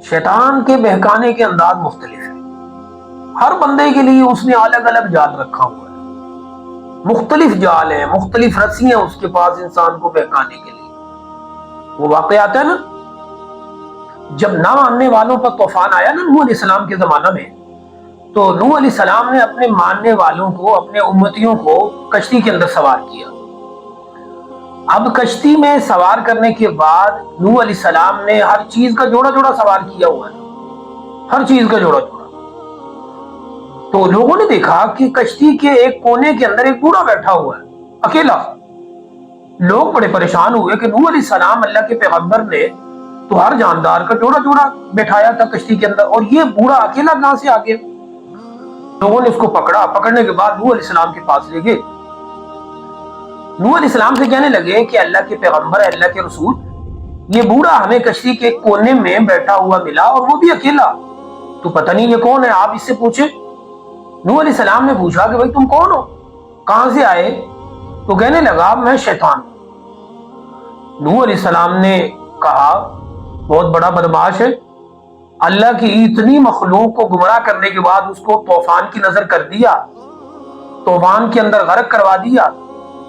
شیطان کے بہکانے کے انداز مختلف ہے، ہر بندے کے لیے اس نے الگ الگ جال رکھا ہوا ہے، مختلف جال ہیں، مختلف رسیاں اس کے پاس انسان کو بہکانے کے لیے۔ وہ واقعہ آتا ہے نا، جب نہ ماننے والوں پر طوفان آیا نا نوح علیہ السلام کے زمانہ میں، تو نوح علیہ السلام نے اپنے ماننے والوں کو، اپنے امتیوں کو کشتی کے اندر سوار کیا۔ اب کشتی میں سوار کرنے کے بعد نوح علیہ السلام نے ہر چیز کا جوڑا جوڑا سوار کیا ہوا ہے، ہر چیز کا جوڑا جوڑا۔ تو لوگوں نے دیکھا کہ کشتی کے ایک کونے کے اندر ایک بوڑھا بیٹھا ہوا ہے، اکیلا۔ لوگ بڑے پریشان ہوئے کہ نوح علیہ السلام اللہ کے پیغمبر نے تو ہر جاندار کا جوڑا جوڑا بٹھایا تھا کشتی کے اندر، اور یہ بوڑھا اکیلا کہاں سے آ گیا؟ لوگوں نے اس کو پکڑا، پکڑنے کے بعد نوح علیہ السلام کے پاس لے گئے۔ نوح علیہ السلام سے کہنے لگے کہ اللہ کے پیغمبر، اللہ کے رسول، یہ بوڑھا ہمیں کشتی کے کونے میں بیٹھا ہوا ملا اور وہ بھی اکیلا، تو پتہ نہیں یہ کون ہے، آپ اس سے پوچھیں۔ نوح علیہ السلام نے پوچھا کہ بھائی تم کون ہو، کہاں سے آئے؟ تو کہنے لگا میں شیطان ہوں۔ نوح علیہ السلام نے کہا بہت بڑا بدمعاش ہے، اللہ کی اتنی مخلوق کو گمراہ کرنے کے بعد اس کو طوفان کی نظر کر دیا، طوفان کے اندر غرق کروا دیا،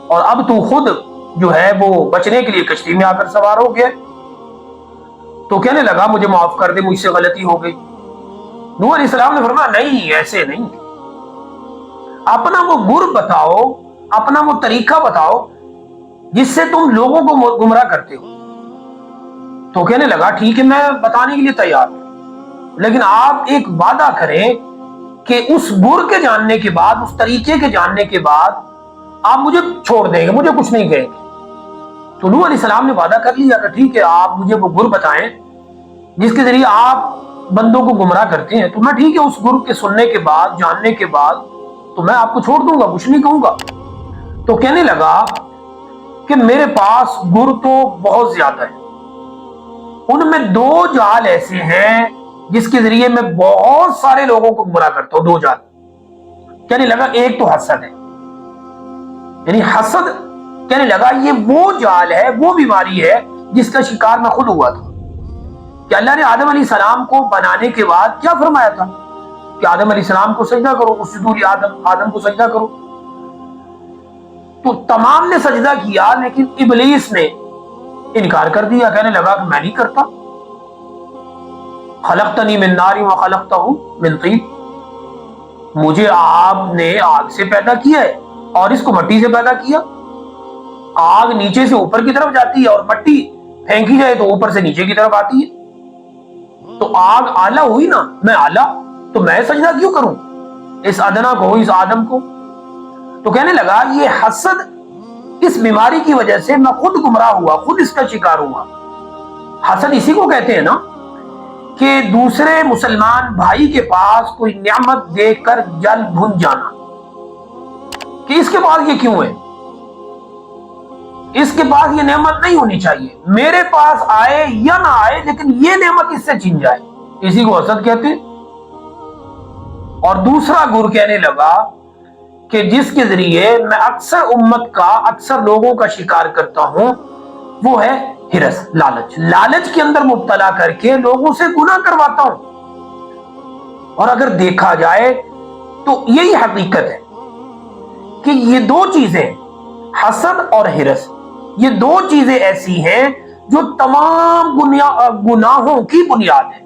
اور اب تو خود جو ہے وہ بچنے کے لیے کشتی میں آ کر سوار ہو گیا۔ تو کہنے لگا مجھے معاف کر دے، مجھ سے غلطی ہو گئی۔ نوح علیہ السلام نے فرمایا نہیں، ایسے نہیں، اپنا وہ گر بتاؤ، اپنا وہ طریقہ بتاؤ جس سے تم لوگوں کو گمراہ کرتے ہو۔ تو کہنے لگا ٹھیک ہے، میں بتانے کے لیے تیار ہوں، لیکن آپ ایک وعدہ کریں کہ اس گر کے جاننے کے بعد، اس طریقے کے جاننے کے بعد آپ مجھے چھوڑ دیں گے، مجھے کچھ نہیں کہیں گے۔ تو نوح علیہ السلام نے وعدہ کر لیا کہ ٹھیک ہے، آپ مجھے وہ گر بتائیں جس کے ذریعے آپ بندوں کو گمراہ کرتے ہیں، تو میں ٹھیک ہے، اس گر کے سننے کے بعد، جاننے کے بعد تو میں آپ کو چھوڑ دوں گا، کچھ نہیں کہوں گا۔ تو کہنے لگا کہ میرے پاس گر تو بہت زیادہ ہے، ان میں 2 جال ایسے ہیں جس کے ذریعے میں بہت سارے لوگوں کو گمراہ کرتا ہوں، 2 جال۔ کہنے لگا ایک تو حسد ہے، یعنی حسد، کہنے لگا یہ وہ جال ہے، وہ بیماری ہے جس کا شکار میں خود ہوا تھا۔ کہ اللہ نے آدم علیہ السلام کو بنانے کے بعد کیا فرمایا تھا کہ آدم علیہ السلام کو سجدہ کرو، اسجدوا لآدم، آدم کو سجدہ کرو۔ تو تمام نے سجدہ کیا، لیکن ابلیس نے انکار کر دیا، کہنے لگا کہ میں نہیں کرتا۔ خلقتنی من نار وخلقتہ من طین، مجھے آپ نے آگ سے پیدا کیا ہے اور اس کو مٹی سے پیدا کیا۔ آگ نیچے سے اوپر کی طرف جاتی ہے اور مٹی پھینکی جائے تو اوپر سے نیچے کی طرف آتی ہے، تو آگ اعلیٰ ہوئی نا، میں اعلیٰ، تو میں سجدہ کیوں کروں اس ادنا کو، اس آدم کو؟ تو کہنے لگا یہ حسد، اس بیماری کی وجہ سے میں خود گمراہ ہوا، خود اس کا شکار ہوا۔ حسد اسی کو کہتے ہیں نا کہ دوسرے مسلمان بھائی کے پاس کوئی نعمت دیکھ کر جل بھن جانا کہ اس کے پاس یہ کیوں ہے، اس کے پاس یہ نعمت نہیں ہونی چاہیے، میرے پاس آئے یا نہ آئے لیکن یہ نعمت اس سے چھن جائے، اسی کو حسد کہتے ہیں۔ اور دوسرا گر کہنے لگا کہ جس کے ذریعے میں اکثر امت کا، اکثر لوگوں کا شکار کرتا ہوں، وہ ہے ہرس، لالچ، لالچ کے اندر مبتلا کر کے لوگوں سے گناہ کرواتا ہوں۔ اور اگر دیکھا جائے تو یہی حقیقت ہے کہ یہ 2 چیزیں، حسد اور ہرس، یہ 2 چیزیں ایسی ہیں جو تمام گناہوں کی بنیاد ہے،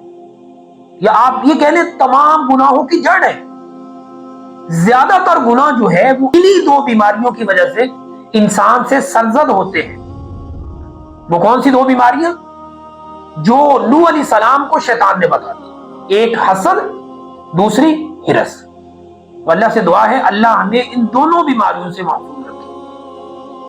یا آپ یہ کہہ لیں تمام گناہوں کی جڑ ہے۔ زیادہ تر گناہ جو ہے وہ انہی 2 بیماریوں کی وجہ سے انسان سے سرزد ہوتے ہیں۔ وہ کون سی 2 بیماریاں جو نوح علیہ السلام کو شیطان نے بتا دی؟ ایک حسد، دوسری ہرس۔ اللہ سے دعا ہے اللہ ہمیں ان دونوں بیماریوں سے محفوظ